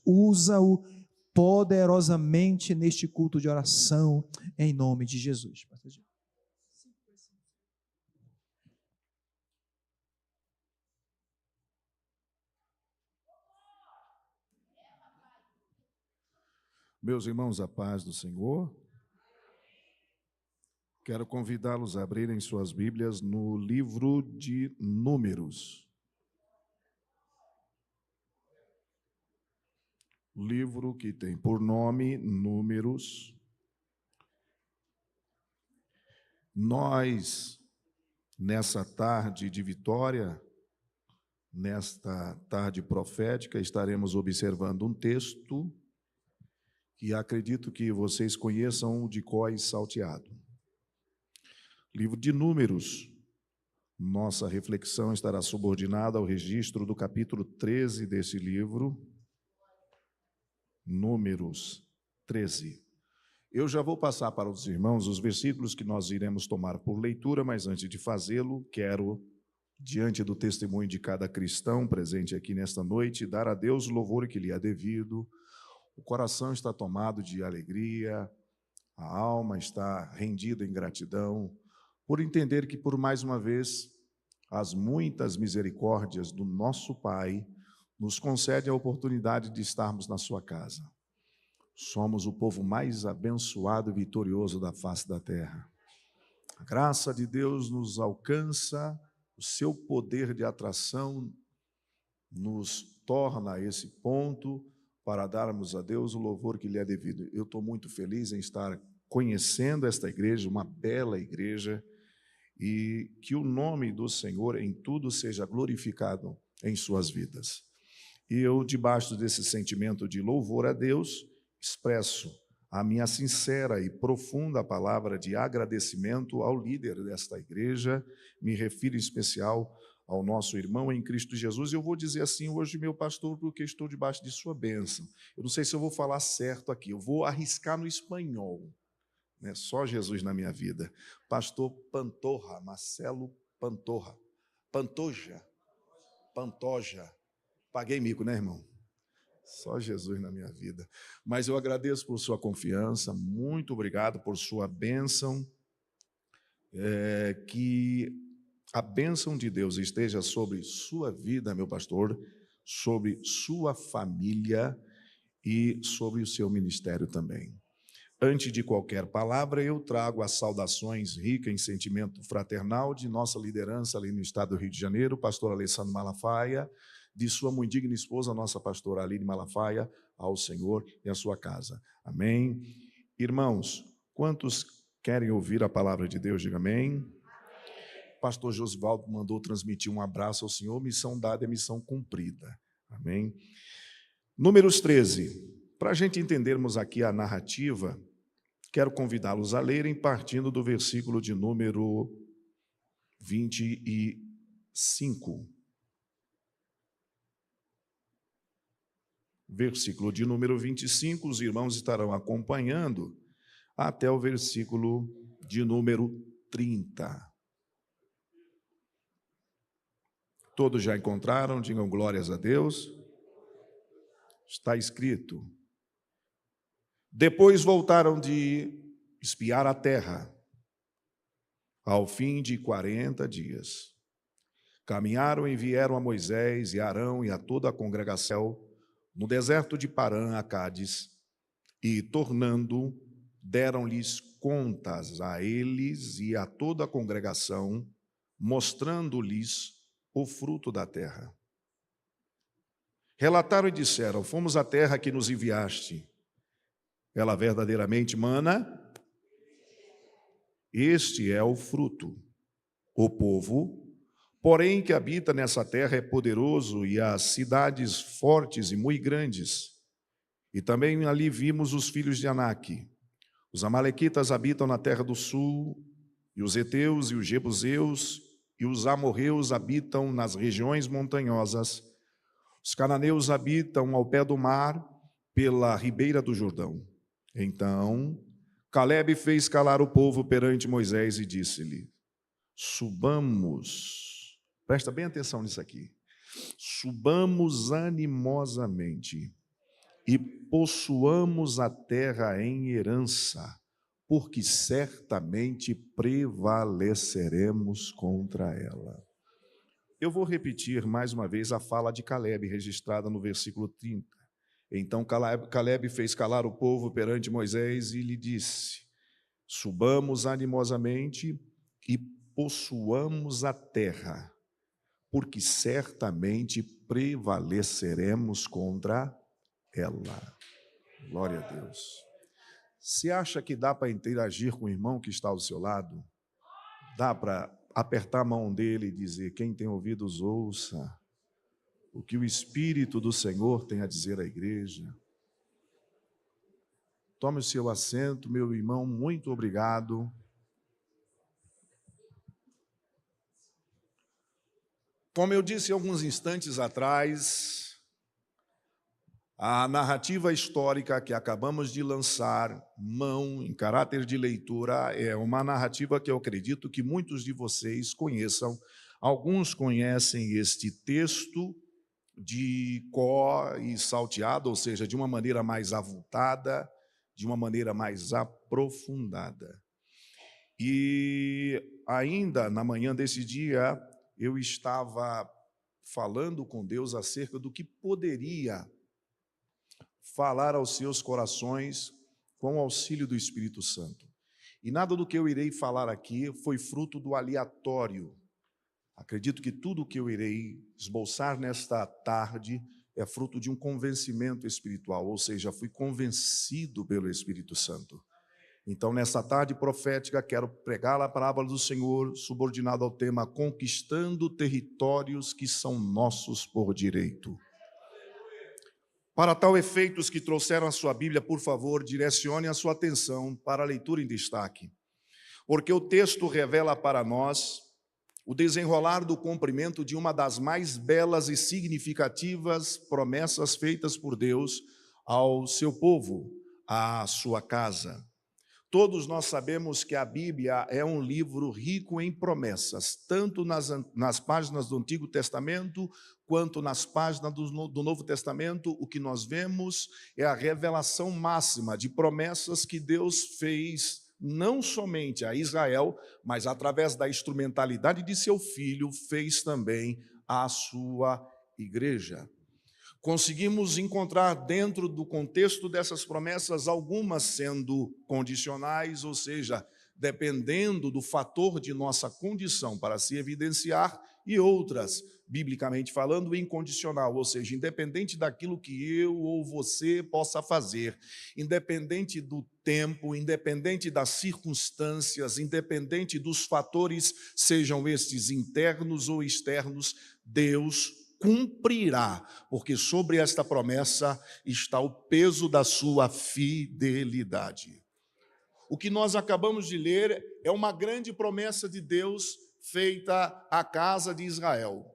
Usa-o poderosamente neste culto de oração, em nome de Jesus. Meus irmãos, a paz do Senhor. Quero convidá-los a abrirem suas Bíblias no livro de Números. Livro que tem por nome Números. Nós, nessa tarde de vitória, nesta tarde profética, estaremos observando um texto que acredito que vocês conheçam de cor e salteado. Livro de Números. Nossa reflexão estará subordinada ao registro do capítulo 13 desse livro. Números 13. Eu já vou passar para os irmãos os versículos que nós iremos tomar por leitura, mas antes de fazê-lo, quero, diante do testemunho de cada cristão presente aqui nesta noite, dar a Deus o louvor que lhe é devido. O coração está tomado de alegria, a alma está rendida em gratidão, por entender que, por mais uma vez, as muitas misericórdias do nosso Pai nos concede a oportunidade de estarmos na sua casa. Somos o povo mais abençoado e vitorioso da face da terra. A graça de Deus nos alcança, o seu poder de atração nos torna a esse ponto para darmos a Deus o louvor que lhe é devido. Eu estou muito feliz em estar conhecendo esta igreja, uma bela igreja, e que o nome do Senhor em tudo seja glorificado em suas vidas. E eu, debaixo desse sentimento de louvor a Deus, expresso a minha sincera e profunda palavra de agradecimento ao líder desta igreja, me refiro em especial ao nosso irmão em Cristo Jesus. Eu vou dizer assim hoje, meu pastor, porque estou debaixo de sua bênção. Eu não sei se eu vou falar certo aqui, eu vou arriscar no espanhol, né? Só Jesus na minha vida. Pastor Pantoja, Marcelo Pantoja, Pantoja. Paguei mico, né, irmão? Só Jesus na minha vida. Mas eu agradeço por sua confiança, muito obrigado por sua bênção, que a bênção de Deus esteja sobre sua vida, meu pastor, sobre sua família e sobre o seu ministério também. Antes de qualquer palavra, eu trago as saudações ricas em sentimento fraternal de nossa liderança ali no estado do Rio de Janeiro, pastor Alessandro Malafaia, de sua muito digna esposa, nossa pastora Aline Malafaia, ao Senhor e à sua casa. Amém? Irmãos, quantos querem ouvir a palavra de Deus? Diga amém. Pastor Josivaldo mandou transmitir um abraço ao Senhor, missão dada é missão cumprida. Amém? Números 13. Para a gente entendermos aqui a narrativa, quero convidá-los a lerem partindo do versículo de número 25. Versículo de número 25, os irmãos estarão acompanhando até o versículo de número 30. Todos já encontraram? Digam glórias a Deus. Está escrito: depois voltaram de espiar a terra, ao fim de 40 dias. Caminharam e vieram a Moisés e a Arão e a toda a congregação no deserto de Parã, a Cádiz, e, tornando, deram-lhes contas a eles e a toda a congregação, mostrando-lhes o fruto da terra. Relataram e disseram: fomos à terra que nos enviaste. Ela verdadeiramente mana. Este é o fruto. O povo, porém, que habita nessa terra é poderoso, e as cidades fortes e muito grandes. E também ali vimos os filhos de Anak. Os amalequitas habitam na terra do sul, e os heteus e os jebuseus e os amorreus habitam nas regiões montanhosas. Os cananeus habitam ao pé do mar, pela ribeira do Jordão. Então, Calebe fez calar o povo perante Moisés e disse-lhe: subamos, presta bem atenção nisso aqui, subamos animosamente e possuamos a terra em herança, porque certamente prevaleceremos contra ela. Eu vou repetir mais uma vez a fala de Caleb, registrada no versículo 30. Então Caleb fez calar o povo perante Moisés e lhe disse: subamos animosamente e possuamos a terra, porque certamente prevaleceremos contra ela. Glória a Deus. Você acha que dá para interagir com o irmão que está ao seu lado? Dá para apertar a mão dele e dizer: quem tem ouvidos, ouça o que o Espírito do Senhor tem a dizer à igreja? Tome o seu assento, meu irmão, muito obrigado. Como eu disse alguns instantes atrás, a narrativa histórica que acabamos de lançar mão em caráter de leitura é uma narrativa que eu acredito que muitos de vocês conheçam. Alguns conhecem este texto de cor e salteado, ou seja, de uma maneira mais avultada, de uma maneira mais aprofundada. E ainda na manhã desse dia, eu estava falando com Deus acerca do que poderia falar aos seus corações com o auxílio do Espírito Santo. E nada do que eu irei falar aqui foi fruto do aleatório. Acredito que tudo o que eu irei esboçar nesta tarde é fruto de um convencimento espiritual, ou seja, fui convencido pelo Espírito Santo. Então, nesta tarde profética, quero pregar a palavra do Senhor, subordinado ao tema Conquistando Territórios que são nossos por direito. Para tal efeito, os que trouxeram a sua Bíblia, por favor, direcione a sua atenção para a leitura em destaque, porque o texto revela para nós o desenrolar do cumprimento de uma das mais belas e significativas promessas feitas por Deus ao seu povo, à sua casa. Todos nós sabemos que a Bíblia é um livro rico em promessas, tanto nas páginas do Antigo Testamento, quanto nas páginas do Novo Testamento. O que nós vemos é a revelação máxima de promessas que Deus fez, não somente a Israel, mas através da instrumentalidade de seu Filho, fez também à sua igreja. Conseguimos encontrar dentro do contexto dessas promessas, algumas sendo condicionais, ou seja, dependendo do fator de nossa condição para se evidenciar, e outras, biblicamente falando, incondicional, ou seja, independente daquilo que eu ou você possa fazer, independente do tempo, independente das circunstâncias, independente dos fatores, sejam estes internos ou externos, Deus cumprirá, porque sobre esta promessa está o peso da sua fidelidade. O que nós acabamos de ler é uma grande promessa de Deus feita à casa de Israel.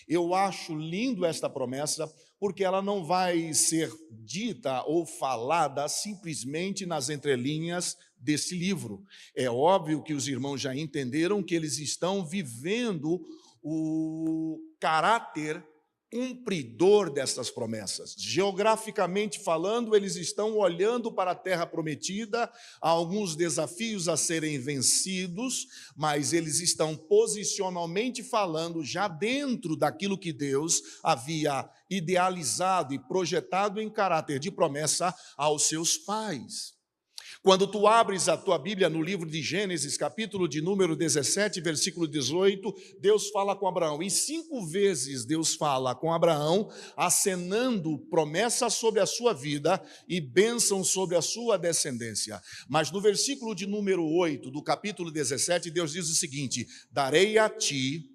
Eu acho lindo esta promessa, porque ela não vai ser dita ou falada simplesmente nas entrelinhas desse livro. É óbvio que os irmãos já entenderam que eles estão vivendo o caráter cumpridor dessas promessas. Geograficamente falando, eles estão olhando para a terra prometida, há alguns desafios a serem vencidos, mas eles estão posicionalmente falando já dentro daquilo que Deus havia idealizado e projetado em caráter de promessa aos seus pais. Quando tu abres a tua Bíblia no livro de Gênesis, capítulo de número 17, versículo 18, Deus fala com Abraão. E 5 vezes Deus fala com Abraão, acenando promessa sobre a sua vida e bênção sobre a sua descendência. Mas no versículo de número 8 do capítulo 17, Deus diz o seguinte: darei a ti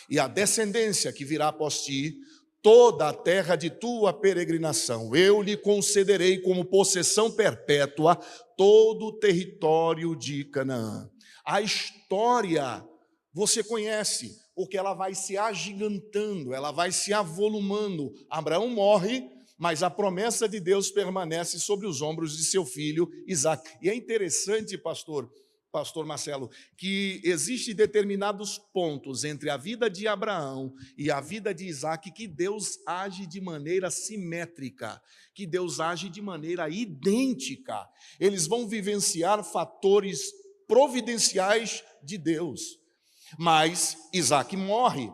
e a descendência que virá após ti toda a terra de tua peregrinação. Eu lhe concederei como possessão perpétua todo o território de Canaã. A história você conhece, porque ela vai se agigantando, ela vai se avolumando. Abraão morre, mas a promessa de Deus permanece sobre os ombros de seu filho Isaque. E é interessante, pastor, pastor Marcelo, que existem determinados pontos entre a vida de Abraão e a vida de Isaac que Deus age de maneira simétrica, que Deus age de maneira idêntica. Eles vão vivenciar fatores providenciais de Deus. Mas Isaac morre.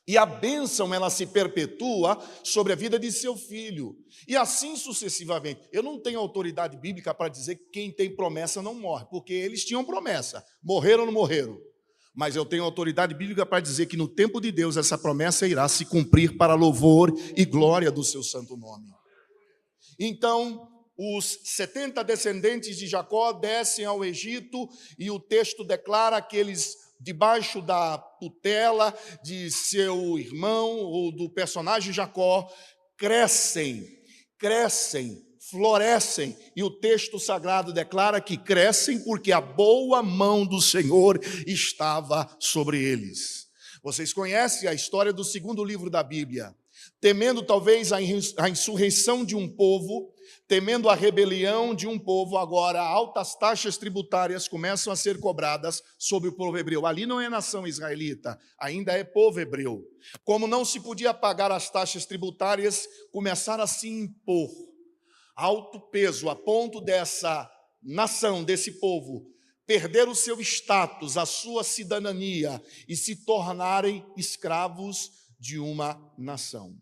E a bênção, ela se perpetua sobre a vida de seu filho. E assim sucessivamente. Eu não tenho autoridade bíblica para dizer que quem tem promessa não morre, porque eles tinham promessa. Morreram ou não morreram? Mas eu tenho autoridade bíblica para dizer que no tempo de Deus essa promessa irá se cumprir para louvor e glória do seu santo nome. Então, os 70 descendentes de Jacó descem ao Egito e o texto declara que eles, debaixo da tutela de seu irmão ou do personagem Jacó, crescem, florescem. E o texto sagrado declara que crescem porque a boa mão do Senhor estava sobre eles. Vocês conhecem a história do segundo livro da Bíblia. Temendo talvez a insurreição de um povo, temendo a rebelião de um povo, agora altas taxas tributárias começam a ser cobradas sobre o povo hebreu. Ali não é nação israelita, ainda é povo hebreu. Como não se podia pagar as taxas tributárias, começaram a se impor alto peso, a ponto dessa nação, desse povo, perder o seu status, a sua cidadania e se tornarem escravos de uma nação.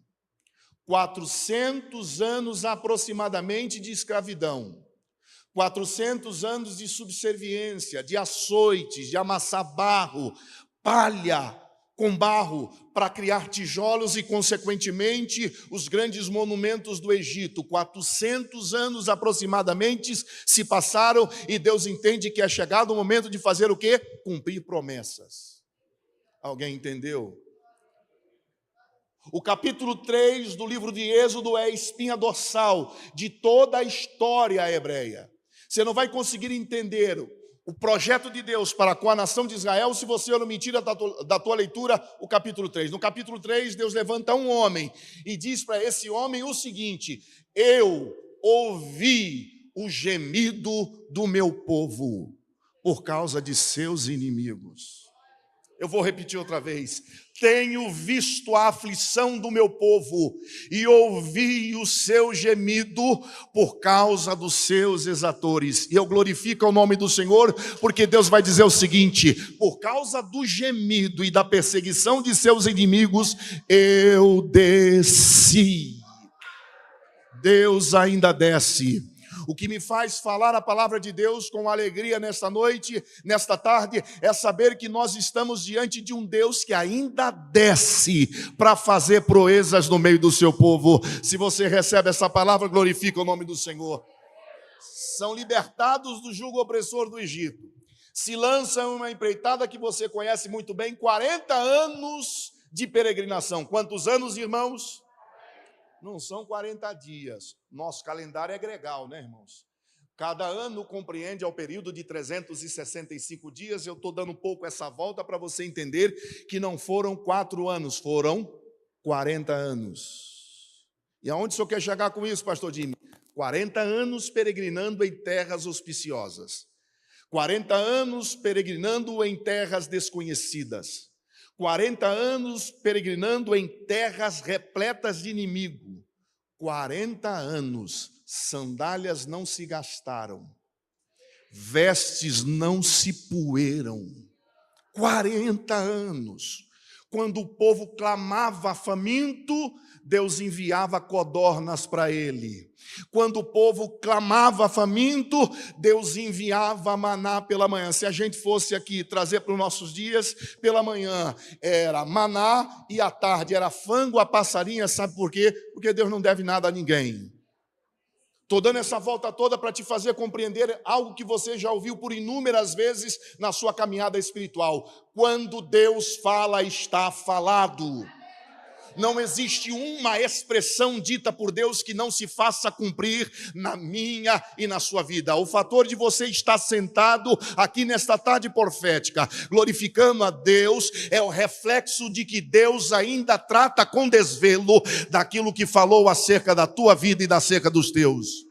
400 anos aproximadamente de escravidão, 400 anos de subserviência, de açoites, de amassar barro, palha com barro para criar tijolos e, consequentemente, os grandes monumentos do Egito. 400 anos aproximadamente se passaram e Deus entende que é chegado o momento de fazer o quê? Cumprir promessas. Alguém entendeu? O capítulo 3 do livro de Êxodo é a espinha dorsal de toda a história hebreia. Você não vai conseguir entender o projeto de Deus para com a nação de Israel se você não me tira da tua leitura o capítulo 3. No capítulo 3, Deus levanta um homem e diz para esse homem o seguinte: eu ouvi o gemido do meu povo por causa de seus inimigos. Eu vou repetir outra vez. Tenho visto a aflição do meu povo e ouvi o seu gemido por causa dos seus exatores. E eu glorifico o nome do Senhor, porque Deus vai dizer o seguinte: por causa do gemido e da perseguição de seus inimigos, eu desci. Deus ainda desce. O que me faz falar a palavra de Deus com alegria nesta noite, nesta tarde, é saber que nós estamos diante de um Deus que ainda desce para fazer proezas no meio do seu povo. Se você recebe essa palavra, glorifica o nome do Senhor. São libertados do jugo opressor do Egito. Se lançam em uma empreitada que você conhece muito bem, 40 anos de peregrinação. Quantos anos, irmãos? Não são 40 dias. Nosso calendário é gregal, né, irmãos? Cada ano compreende ao período de 365 dias. Eu estou dando um pouco essa volta para você entender que não foram 4 anos, foram 40 anos. E aonde o senhor quer chegar com isso, pastor Jimmy? 40 anos peregrinando em terras auspiciosas. 40 anos peregrinando em terras desconhecidas. 40 anos peregrinando em terras repletas de inimigo. 40 anos, sandálias não se gastaram, vestes não se poeram. 40 anos. Quando o povo clamava faminto, Deus enviava codornas para ele. Quando o povo clamava faminto, Deus enviava maná pela manhã. Se a gente fosse aqui trazer para os nossos dias, pela manhã era maná e à tarde era frango a passarinha. Sabe por quê? Porque Deus não deve nada a ninguém. Estou dando essa volta toda para te fazer compreender algo que você já ouviu por inúmeras vezes na sua caminhada espiritual. Quando Deus fala, está falado. Não existe uma expressão dita por Deus que não se faça cumprir na minha e na sua vida. O fator de você estar sentado aqui nesta tarde profética, glorificando a Deus, é o reflexo de que Deus ainda trata com desvelo daquilo que falou acerca da tua vida e acerca dos teus.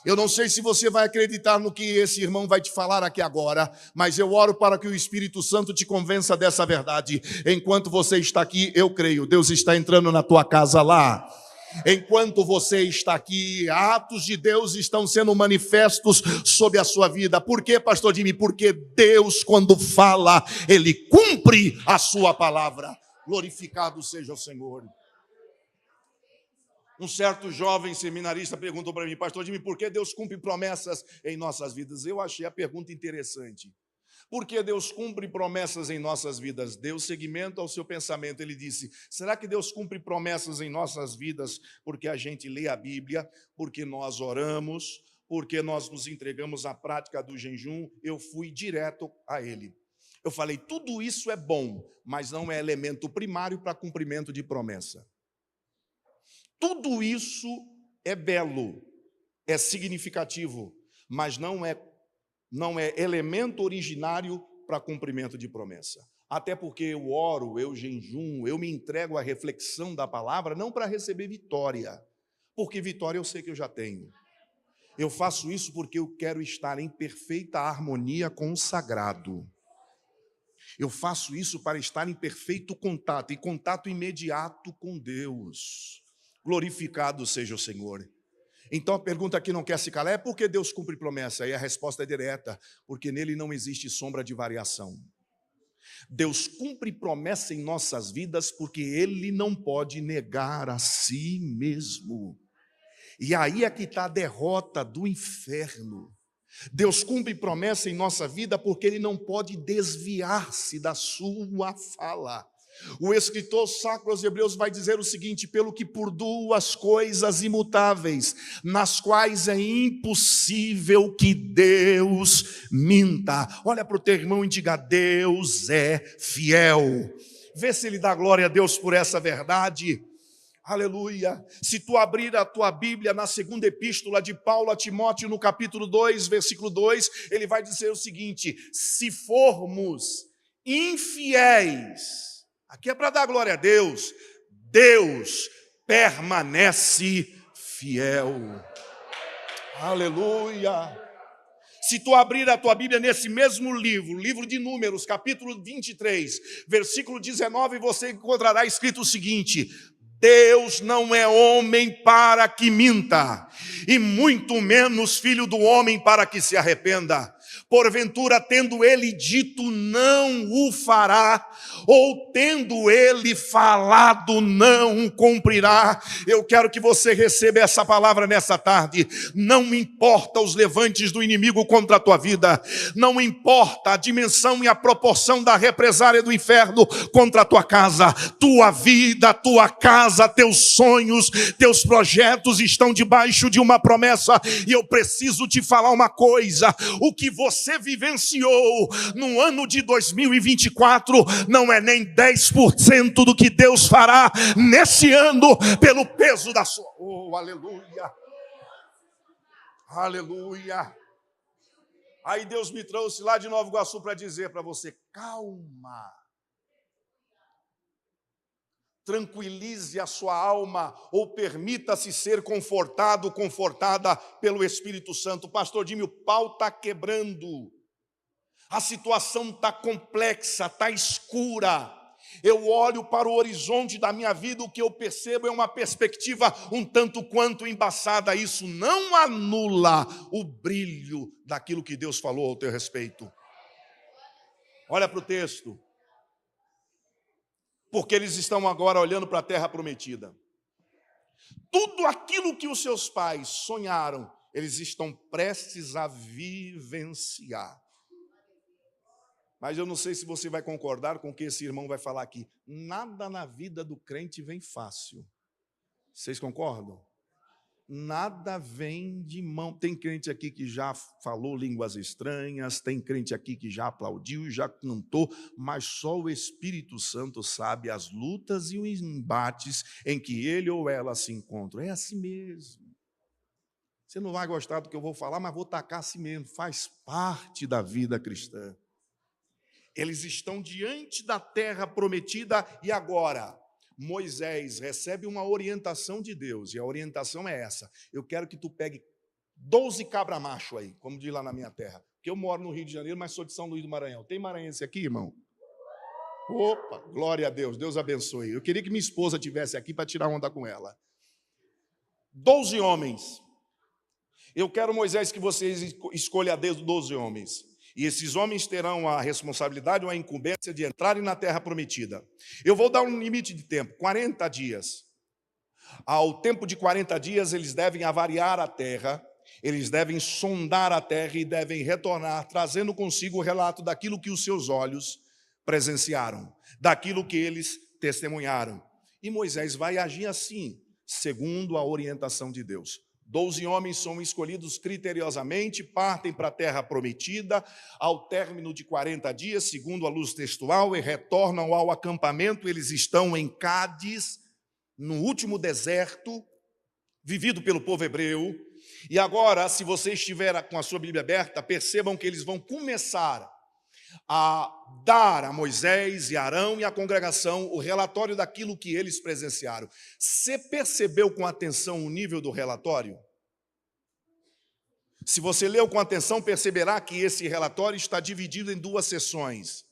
Eu não sei se você vai acreditar no que esse irmão vai te falar aqui agora, mas eu oro para que o Espírito Santo te convença dessa verdade. Enquanto você está aqui, eu creio, Deus está entrando na tua casa lá. Enquanto você está aqui, atos de Deus estão sendo manifestos sobre a sua vida. Por quê, pastor Jimmy? Porque Deus, quando fala, Ele cumpre a sua palavra. Glorificado seja o Senhor. Um certo jovem seminarista perguntou para mim, pastor Jimmy, por que Deus cumpre promessas em nossas vidas? Eu achei a pergunta interessante. Por que Deus cumpre promessas em nossas vidas? Deu seguimento ao seu pensamento. Ele disse, será que Deus cumpre promessas em nossas vidas porque a gente lê a Bíblia, porque nós oramos, porque nós nos entregamos à prática do jejum? Eu fui direto a ele. Eu falei, tudo isso é bom, mas não é elemento primário para cumprimento de promessa. Tudo isso é belo, é significativo, mas não é elemento originário para cumprimento de promessa. Até porque eu oro, eu jejum, eu me entrego à reflexão da palavra, não para receber vitória, porque vitória eu sei que eu já tenho. Eu faço isso porque eu quero estar em perfeita harmonia com o sagrado. Eu faço isso para estar em perfeito contato, e contato imediato com Deus. Glorificado seja o Senhor. Então a pergunta que não quer se calar é por que Deus cumpre promessa? E a resposta é direta, porque nele não existe sombra de variação. Deus cumpre promessa em nossas vidas porque Ele não pode negar a si mesmo. E aí é que está a derrota do inferno. Deus cumpre promessa em nossa vida porque Ele não pode desviar-se da sua fala. O escritor sacro aos Hebreus vai dizer o seguinte, pelo que por duas coisas imutáveis, nas quais é impossível que Deus minta. Olha para o teu irmão e diga, Deus é fiel. Vê se ele dá glória a Deus por essa verdade. Aleluia. Se tu abrir a tua Bíblia na segunda epístola de Paulo a Timóteo, no capítulo 2, versículo 2, ele vai dizer o seguinte, se formos infiéis, aqui é para dar glória a Deus, Deus permanece fiel. Aleluia. Se tu abrir a tua Bíblia nesse mesmo livro, livro de Números, capítulo 23, versículo 19, você encontrará escrito o seguinte, Deus não é homem para que minta, e muito menos filho do homem para que se arrependa. Porventura, tendo ele dito, não o fará, ou tendo ele falado, não o cumprirá. Eu quero que você receba essa palavra nessa tarde. Não importa os levantes do inimigo contra a tua vida, não importa a dimensão e a proporção da represária do inferno contra a tua casa, tua vida, tua casa, teus sonhos, teus projetos estão debaixo de uma promessa, e eu preciso te falar uma coisa, o que você vivenciou no ano de 2024 não é nem 10% do que Deus fará nesse ano pelo peso da sua... Oh, aleluia! Aleluia! Aí Deus me trouxe lá de Nova Iguaçu para dizer para você, calma. Tranquilize a sua alma ou permita-se ser confortado, confortada pelo Espírito Santo. Pastor Jimmy, o pau está quebrando. A situação está complexa, está escura. Eu olho para o horizonte da minha vida, o que eu percebo é uma perspectiva um tanto quanto embaçada. Isso não anula o brilho daquilo que Deus falou ao teu respeito. Olha para o texto. Porque eles estão agora olhando para a terra prometida. Tudo aquilo que os seus pais sonharam, eles estão prestes a vivenciar. Mas eu não sei se você vai concordar com o que esse irmão vai falar aqui. Nada na vida do crente vem fácil. Vocês concordam? Nada vem de mão. Tem crente aqui que já falou línguas estranhas, tem crente aqui que já aplaudiu, já cantou, mas só o Espírito Santo sabe as lutas e os embates em que ele ou ela se encontram. É assim mesmo. Você não vai gostar do que eu vou falar, mas vou tacar assim mesmo. Faz parte da vida cristã. Eles estão diante da terra prometida e agora... Moisés recebe uma orientação de Deus, e a orientação é essa. Eu quero que tu pegue 12 cabra macho aí, como diz lá na minha terra. Porque eu moro no Rio de Janeiro, mas sou de São Luís do Maranhão. Tem maranhense aqui, irmão? Opa, glória a Deus, Deus abençoe. Eu queria que minha esposa estivesse aqui para tirar onda com ela. 12 homens. Eu quero, Moisés, que vocês escolham a dedo 12 homens. E esses homens terão a responsabilidade ou a incumbência de entrarem na terra prometida. Eu vou dar um limite de tempo, 40 dias. Ao tempo de 40 dias, eles devem avaliar a terra, eles devem sondar a terra e devem retornar, trazendo consigo o relato daquilo que os seus olhos presenciaram, daquilo que eles testemunharam. E Moisés vai agir assim, segundo a orientação de Deus. 12 homens são escolhidos criteriosamente, partem para a terra prometida, ao término de 40 dias, segundo a luz textual, e retornam ao acampamento. Eles estão em Cádiz, no último deserto, vivido pelo povo hebreu. E agora, se você estiver com a sua Bíblia aberta, percebam que eles vão começar a dar a Moisés e Arão e a congregação o relatório daquilo que eles presenciaram. Você percebeu com atenção o nível do relatório? Se você leu com atenção, perceberá que esse relatório está dividido em 2 sessões.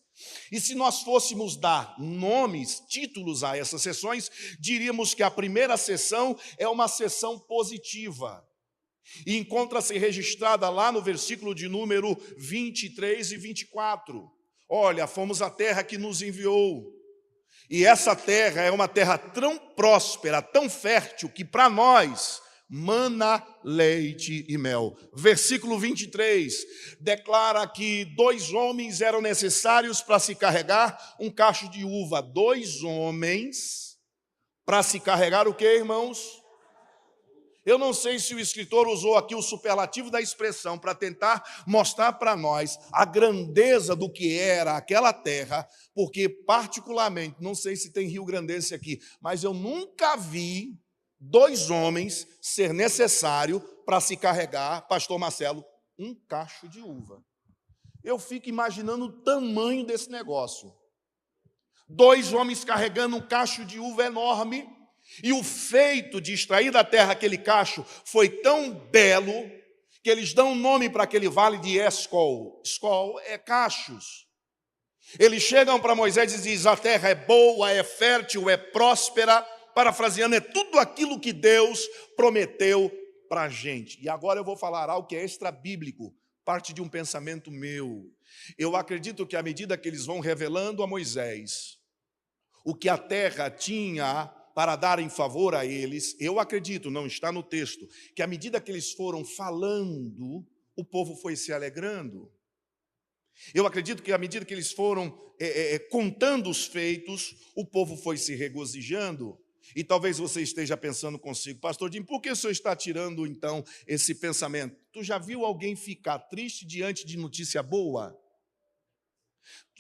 E se nós fôssemos dar nomes, títulos a essas sessões, diríamos que a primeira sessão é uma sessão positiva. E encontra-se registrada lá no versículo de número 23 e 24. Olha, fomos à terra que nos enviou. E essa terra é uma terra tão próspera, tão fértil, que para nós mana leite e mel. Versículo 23 declara que 2 homens eram necessários para se carregar um cacho de uva. 2 homens para se carregar o quê, irmãos? Eu não sei se o escritor usou aqui o superlativo da expressão para tentar mostrar para nós a grandeza do que era aquela terra, porque particularmente, não sei se tem rio-grandense aqui, mas eu nunca vi 2 homens ser necessário para se carregar, pastor Marcelo, um cacho de uva. Eu fico imaginando o tamanho desse negócio. 2 homens carregando um cacho de uva enorme. E o feito de extrair da terra aquele cacho foi tão belo que eles dão um nome para aquele vale de Escol. Escol é cachos. Eles chegam para Moisés e dizem: a terra é boa, é fértil, é próspera. Parafraseando, é tudo aquilo que Deus prometeu para a gente. E agora eu vou falar algo que é extra-bíblico, parte de um pensamento meu. Eu acredito que à medida que eles vão revelando a Moisés o que a terra tinha para dar em favor a eles, eu acredito, não está no texto, que à medida que eles foram falando, o povo foi se alegrando. Eu acredito que à medida que eles foram contando os feitos, o povo foi se regozijando. E talvez você esteja pensando consigo: pastor Jim, por que o senhor está tirando então esse pensamento? Tu já viu alguém ficar triste diante de notícia boa?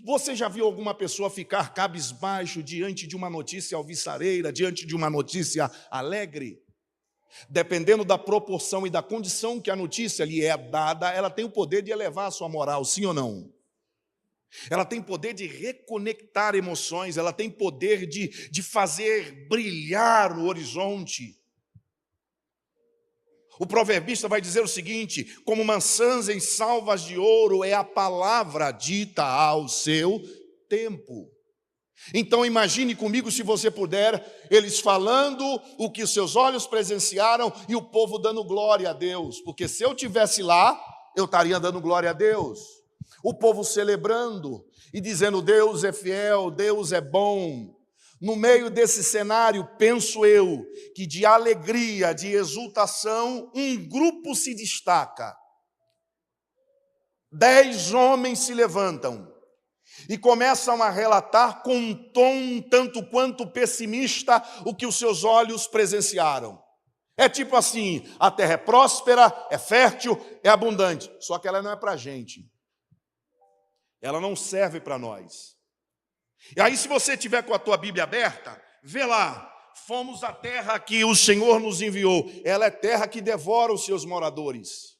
Você já viu alguma pessoa ficar cabisbaixo diante de uma notícia alvissareira, diante de uma notícia alegre? Dependendo da proporção e da condição que a notícia lhe é dada, ela tem o poder de elevar a sua moral, sim ou não? Ela tem poder de reconectar emoções, ela tem poder de fazer brilhar o horizonte. O proverbista vai dizer o seguinte: como maçãs em salvas de ouro é a palavra dita ao seu tempo. Então imagine comigo, se você puder, eles falando o que os seus olhos presenciaram e o povo dando glória a Deus, porque se eu estivesse lá, eu estaria dando glória a Deus. O povo celebrando e dizendo: Deus é fiel, Deus é bom. No meio desse cenário, penso eu, que de alegria, de exultação, um grupo se destaca. 10 homens se levantam e começam a relatar com um tom tanto quanto pessimista o que os seus olhos presenciaram. É tipo assim: a terra é próspera, é fértil, é abundante, só que ela não é para a gente. Ela não serve para nós. E aí, se você tiver com a tua Bíblia aberta, vê lá: fomos à terra que o Senhor nos enviou. Ela é terra que devora os seus moradores.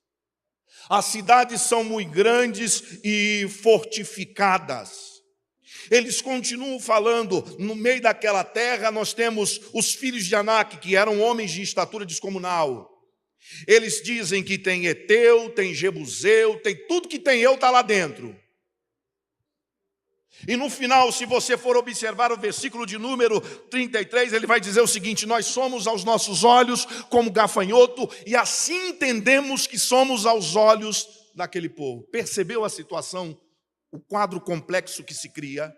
As cidades são muito grandes e fortificadas. Eles continuam falando: no meio daquela terra nós temos os filhos de Anak, que eram homens de estatura descomunal. Eles dizem que tem Eteu, tem Jebuseu, tem tudo que tem eu está lá dentro. E no final, se você for observar o versículo de número 33, ele vai dizer o seguinte: nós somos aos nossos olhos como gafanhoto, e assim entendemos que somos aos olhos daquele povo. Percebeu a situação, o quadro complexo que se cria?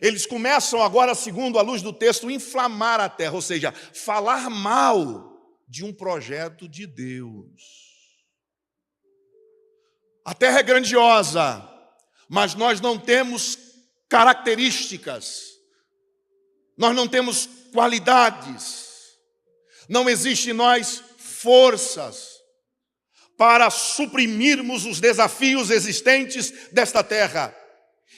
Eles começam agora, segundo a luz do texto, inflamar a terra, ou seja, falar mal de um projeto de Deus. A terra é grandiosa, mas nós não temos características, nós não temos qualidades, não existe em nós forças para suprimirmos os desafios existentes desta terra.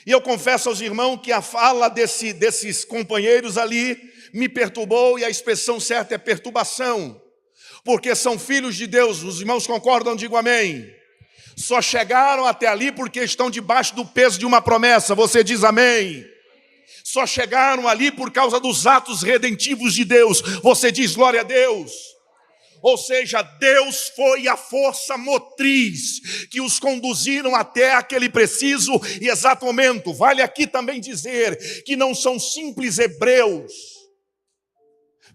E eu confesso aos irmãos que a fala desses companheiros ali me perturbou, e a expressão certa é perturbação, porque são filhos de Deus. Os irmãos concordam? Digo amém. Só chegaram até ali porque estão debaixo do peso de uma promessa. Você diz amém. Só chegaram ali por causa dos atos redentivos de Deus. Você diz glória a Deus. Ou seja, Deus foi a força motriz que os conduziram até aquele preciso e exato momento. Vale aqui também dizer que não são simples hebreus.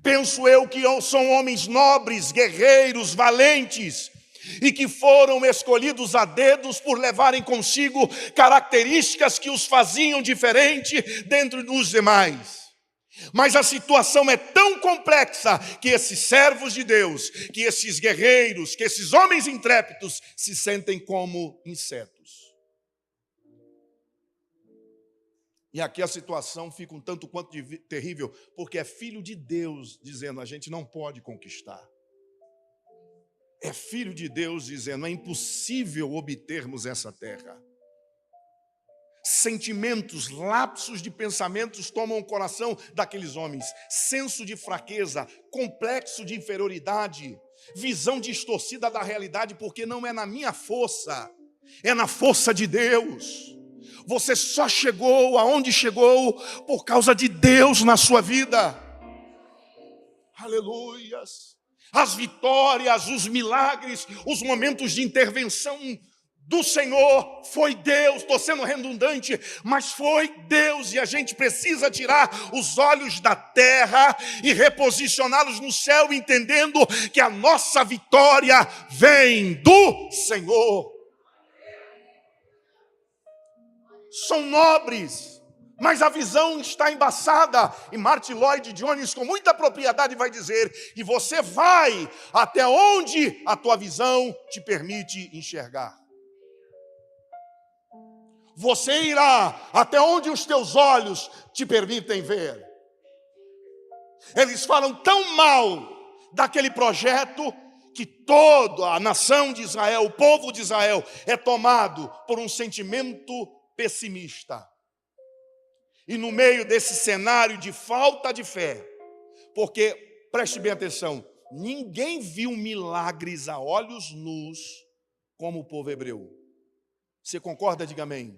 Penso eu que são homens nobres, guerreiros, valentes, e que foram escolhidos a dedos por levarem consigo características que os faziam diferente dentre dos demais. Mas a situação é tão complexa que esses servos de Deus, que esses guerreiros, que esses homens intrépidos se sentem como insetos. E aqui a situação fica um tanto quanto terrível, porque é filho de Deus dizendo: a gente não pode conquistar. É filho de Deus dizendo: é impossível obtermos essa terra. Sentimentos, lapsos de pensamentos tomam o coração daqueles homens. Senso de fraqueza, complexo de inferioridade, visão distorcida da realidade, porque não é na minha força, é na força de Deus. Você só chegou aonde chegou por causa de Deus na sua vida. Aleluias. As vitórias, os milagres, os momentos de intervenção do Senhor, foi Deus. Estou sendo redundante, mas foi Deus, e a gente precisa tirar os olhos da terra e reposicioná-los no céu, entendendo que a nossa vitória vem do Senhor. São nobres, mas a visão está embaçada, e Martin Lloyd Jones com muita propriedade vai dizer: e você vai até onde a tua visão te permite enxergar. Você irá até onde os teus olhos te permitem ver. Eles falam tão mal daquele projeto que toda a nação de Israel, o povo de Israel, é tomado por um sentimento pessimista. E no meio desse cenário de falta de fé, porque, preste bem atenção, ninguém viu milagres a olhos nus como o povo hebreu. Você concorda? Diga amém.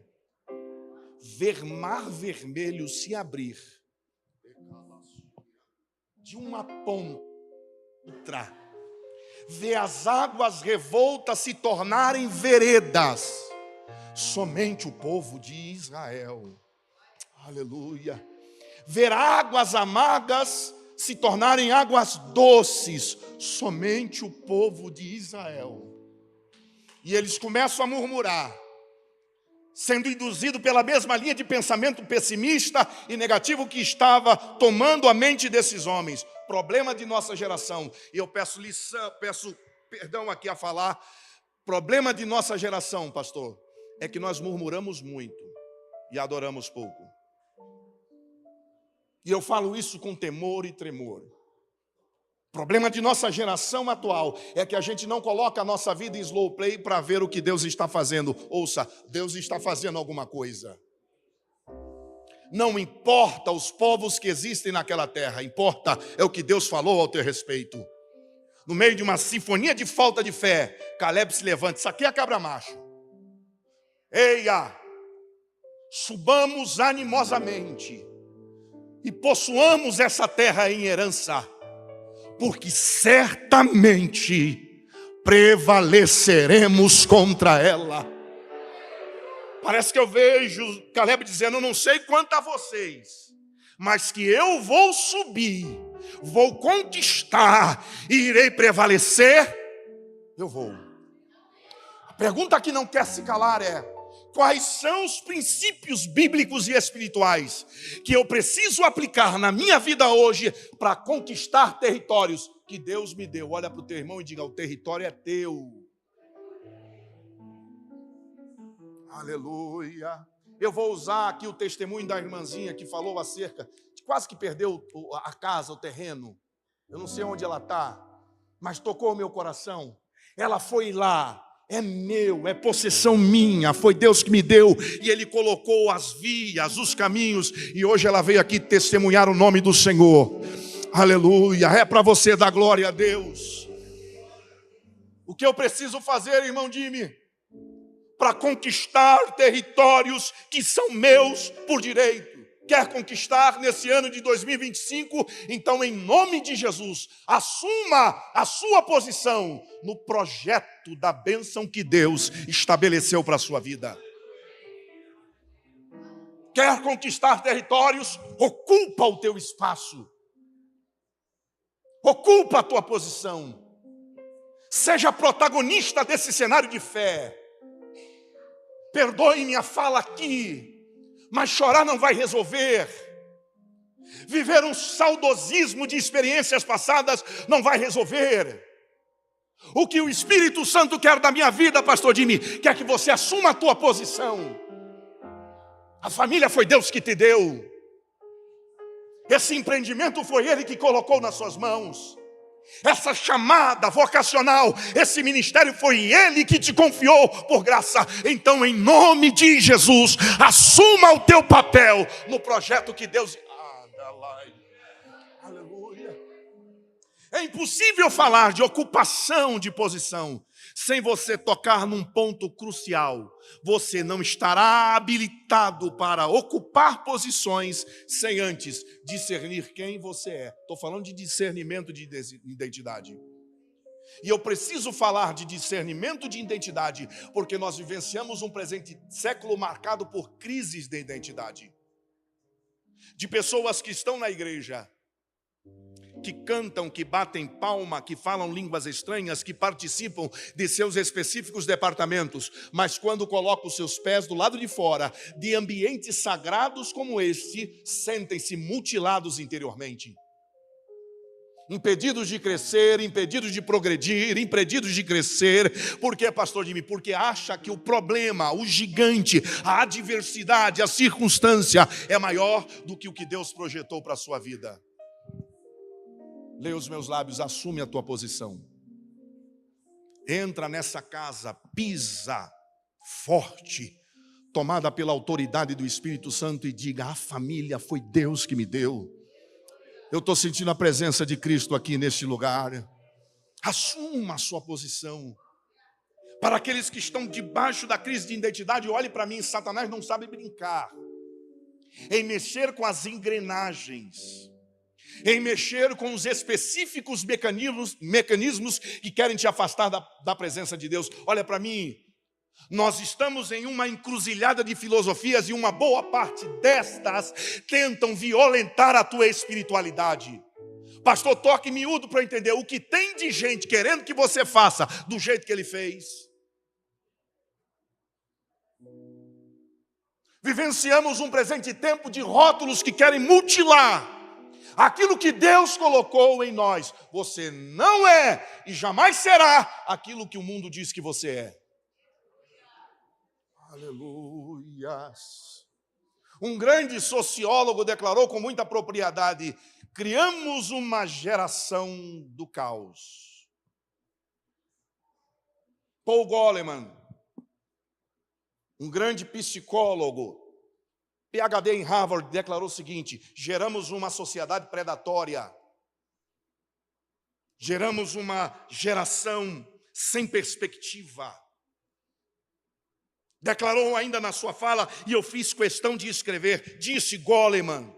Ver mar vermelho se abrir de uma ponta, ver as águas revoltas se tornarem veredas, somente o povo de Israel. Aleluia. Ver águas amargas se tornarem águas doces, somente o povo de Israel. E eles começam a murmurar, sendo induzido pela mesma linha de pensamento pessimista e negativo que estava tomando a mente desses homens. Problema de nossa geração. E eu peço perdão aqui a falar. Problema de nossa geração, pastor, é que nós murmuramos muito e adoramos pouco. E eu falo isso com temor e tremor. Problema de nossa geração atual é que a gente não coloca a nossa vida em slow play para ver o que Deus está fazendo. Ouça, Deus está fazendo alguma coisa. Não importa os povos que existem naquela terra, importa é o que Deus falou ao teu respeito. No meio de uma sinfonia de falta de fé, Caleb se levanta: isso aqui é cabra macho. Eia, subamos animosamente e possuamos essa terra em herança, porque certamente prevaleceremos contra ela. Parece que eu vejo Caleb dizendo: eu não sei quanto a vocês, mas que eu vou subir, vou conquistar e irei prevalecer, eu vou. A pergunta que não quer se calar é: quais são os princípios bíblicos e espirituais que eu preciso aplicar na minha vida hoje para conquistar territórios que Deus me deu? Olha para o teu irmão e diga: o território é teu. Aleluia. Eu vou usar aqui o testemunho da irmãzinha que falou acerca de quase que perdeu a casa, o terreno. Eu não sei onde ela está, mas tocou o meu coração. Ela foi lá. É meu, é possessão minha, foi Deus que me deu, e Ele colocou as vias, os caminhos, e hoje ela veio aqui testemunhar o nome do Senhor. Aleluia, é para você dar glória a Deus. O que eu preciso fazer, irmão Jimmy, para conquistar territórios que são meus por direito? Quer conquistar nesse ano de 2025? Então, em nome de Jesus, assuma a sua posição no projeto da bênção que Deus estabeleceu para a sua vida. Quer conquistar territórios? Ocupa o teu espaço. Ocupa a tua posição. Seja protagonista desse cenário de fé. Perdoe minha fala aqui, mas chorar não vai resolver. Viver um saudosismo de experiências passadas não vai resolver. O que o Espírito Santo quer da minha vida, pastor Jimmy, quer que você assuma a tua posição. A família foi Deus que te deu. Esse empreendimento foi Ele que colocou nas suas mãos. Essa chamada vocacional, esse ministério foi Ele que te confiou por graça. Então, em nome de Jesus, assuma o teu papel no projeto que Deus... Aleluia. É impossível falar de ocupação de posição sem você tocar num ponto crucial. Você não estará habilitado para ocupar posições sem antes discernir quem você é. Estou falando de discernimento de identidade. E eu preciso falar de discernimento de identidade, porque nós vivenciamos um presente século marcado por crises de identidade. De pessoas que estão na igreja, que cantam, que batem palma, que falam línguas estranhas, que participam de seus específicos departamentos, mas quando colocam os seus pés do lado de fora de ambientes sagrados como este, sentem-se mutilados interiormente. Impedidos de crescer, impedidos de progredir, impedidos de crescer. Por quê, pastor Jimmy? Porque acha que o problema, o gigante, a adversidade, a circunstância é maior do que o que Deus projetou para a sua vida. Leia os meus lábios, assume a tua posição. Entra nessa casa, pisa forte, tomada pela autoridade do Espírito Santo e diga: a família foi Deus que me deu. Eu estou sentindo a presença de Cristo aqui neste lugar. Assuma a sua posição. Para aqueles que estão debaixo da crise de identidade, olhe para mim, Satanás não sabe brincar em mexer com as engrenagens, em mexer com os específicos mecanismos que querem te afastar da presença de Deus. Olha para mim, nós estamos em uma encruzilhada de filosofias e uma boa parte destas tentam violentar a tua espiritualidade. Pastor, toque miúdo para entender o que tem de gente querendo que você faça do jeito que ele fez. Vivenciamos um presente tempo de rótulos que querem mutilar aquilo que Deus colocou em nós. Você não é e jamais será aquilo que o mundo diz que você é. Aleluia. Um grande sociólogo declarou com muita propriedade: criamos uma geração do caos. Paul Goleman, um grande psicólogo, PhD em Harvard, declarou o seguinte: geramos uma sociedade predatória. Geramos uma geração sem perspectiva. Declarou ainda na sua fala, e eu fiz questão de escrever, disse Goleman: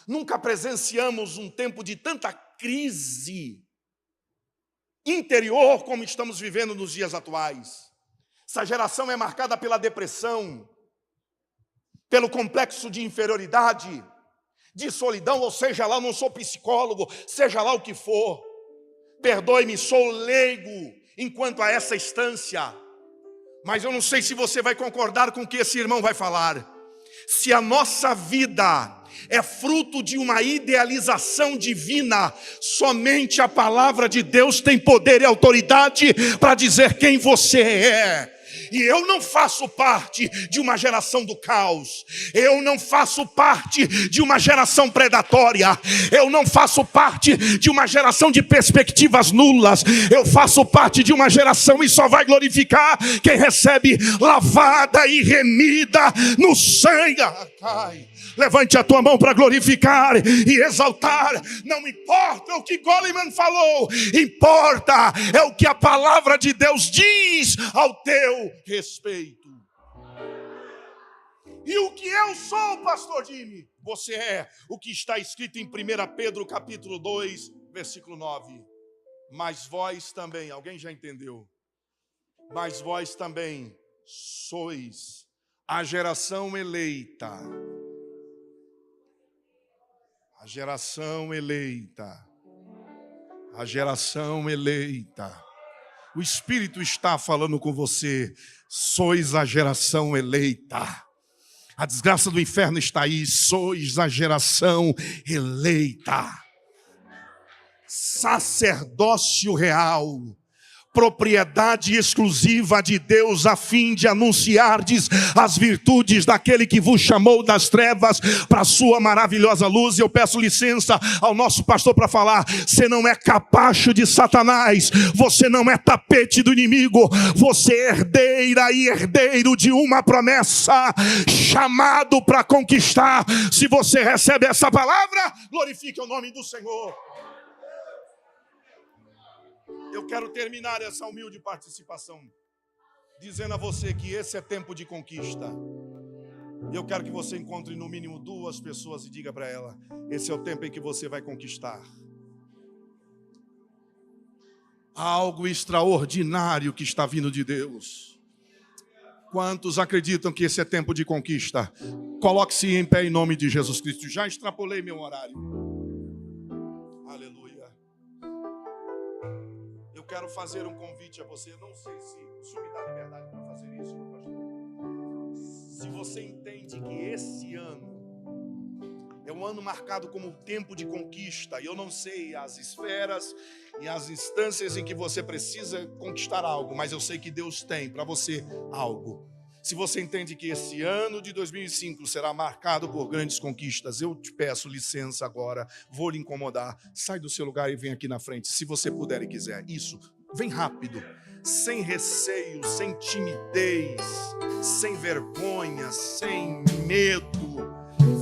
nunca presenciamos um tempo de tanta crise interior como estamos vivendo nos dias atuais. Essa geração é marcada pela depressão, pelo complexo de inferioridade, de solidão, ou seja lá, eu não sou psicólogo, seja lá o que for. Perdoe-me, sou leigo enquanto a essa instância, mas eu não sei se você vai concordar com o que esse irmão vai falar. Se a nossa vida é fruto de uma idealização divina, somente a palavra de Deus tem poder e autoridade para dizer quem você é. E eu não faço parte de uma geração do caos. Eu não faço parte de uma geração predatória. Eu não faço parte de uma geração de perspectivas nulas. Eu faço parte de uma geração e só vai glorificar quem recebe lavada e remida no sangue. Levante a tua mão para glorificar e exaltar. Não importa o que Goleman falou, importa é o que a palavra de Deus diz ao teu respeito. E o que eu sou, pastor Jimmy? Você é o que está escrito em 1 Pedro capítulo 2, versículo 9. Mas vós também, alguém já entendeu? Mas vós também sois a geração eleita. A geração eleita. A geração eleita. O Espírito está falando com você. Sois a geração eleita. A desgraça do inferno está aí. Sois a geração eleita. Sacerdócio real. Propriedade exclusiva de Deus, a fim de anunciardes as virtudes daquele que vos chamou das trevas para a sua maravilhosa luz. E eu peço licença ao nosso pastor para falar: você não é capacho de Satanás, você não é tapete do inimigo, você é herdeira e herdeiro de uma promessa, chamado para conquistar. Se você recebe essa palavra, glorifique o nome do Senhor. Eu quero terminar essa humilde participação dizendo a você que esse é tempo de conquista. E eu quero que você encontre no mínimo 2 pessoas e diga para ela: esse é o tempo em que você vai conquistar. Há algo extraordinário que está vindo de Deus. Quantos acreditam que esse é tempo de conquista? Coloque-se em pé em nome de Jesus Cristo. Já extrapolei meu horário. Aleluia. Eu quero fazer um convite a você. Eu não sei se o senhor me dá liberdade para fazer isso, pastor. Se você entende que esse ano é um ano marcado como tempo de conquista, e eu não sei as esferas e as instâncias em que você precisa conquistar algo, mas eu sei que Deus tem para você algo. Se você entende que esse ano de 2005 será marcado por grandes conquistas, eu te peço licença agora, vou lhe incomodar. Sai do seu lugar e vem aqui na frente, se você puder e quiser. Isso, vem rápido, sem receio, sem timidez, sem vergonha, sem medo.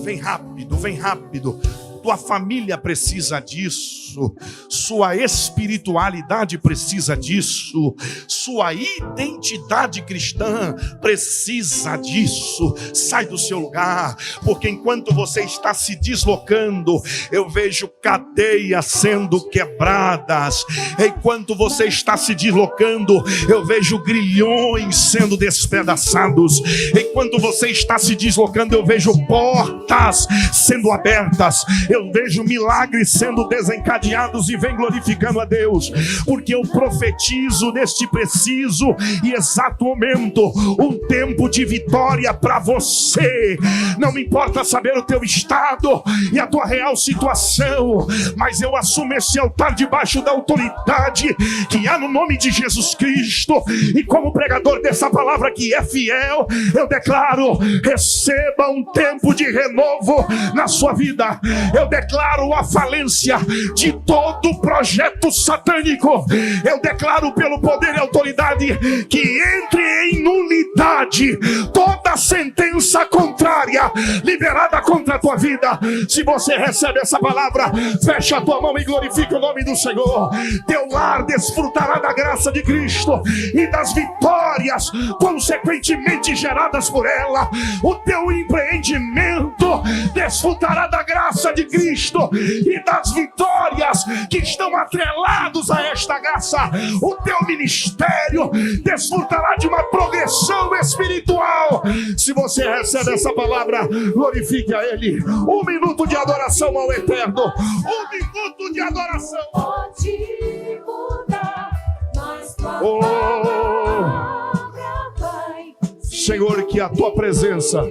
Vem rápido, vem rápido. Tua família precisa disso, sua espiritualidade precisa disso, sua identidade cristã precisa disso. Sai do seu lugar, porque enquanto você está se deslocando, eu vejo cadeias sendo quebradas. Enquanto você está se deslocando, eu vejo grilhões sendo despedaçados. Enquanto você está se deslocando, eu vejo portas sendo abertas. Eu vejo milagres sendo desencadeados e vem glorificando a Deus, porque eu profetizo neste preciso e exato momento um tempo de vitória para você. Não me importa saber o teu estado e a tua real situação, mas eu assumo esse altar debaixo da autoridade que há no nome de Jesus Cristo, e como pregador dessa palavra que é fiel, eu declaro: receba um tempo de renovo na sua vida. Eu declaro a falência de todo projeto satânico. Eu declaro pelo poder e autoridade que entre em nulidade toda sentença contrária liberada contra a tua vida. Se você recebe essa palavra, fecha a tua mão e glorifique o nome do Senhor. Teu lar desfrutará da graça de Cristo e das vitórias vitórias consequentemente geradas por ela. O teu empreendimento desfrutará da graça de Cristo e das vitórias que estão atrelados a esta graça. O teu ministério desfrutará de uma progressão espiritual. Se você recebe essa palavra, glorifique a Ele. 1 minuto de adoração ao Eterno. 1 minuto de adoração. Pode mudar, mas tua Oh, palavra vai Senhor, que a tua presença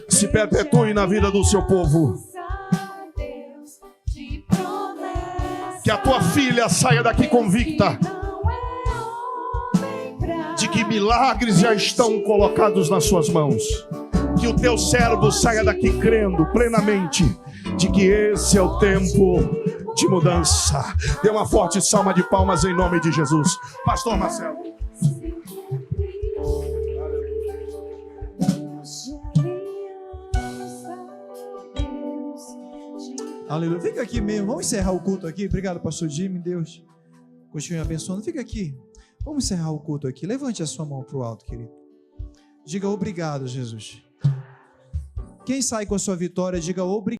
se perpetue na vida do seu povo. Deus te promete. Que a tua filha saia daqui convicta de que milagres já estão colocados nas suas mãos. Que o teu servo saia daqui crendo plenamente de que esse é o tempo de mudança. Dê uma forte salva de palmas em nome de Jesus. Pastor Marcelo. Aleluia. Fica aqui mesmo. Vamos encerrar o culto aqui. Obrigado, pastor Jimmy. Deus continue abençoando. Fica aqui. Vamos encerrar o culto aqui. Levante a sua mão para o alto, querido. Diga obrigado, Jesus. Quem sai com a sua vitória, diga obrigado.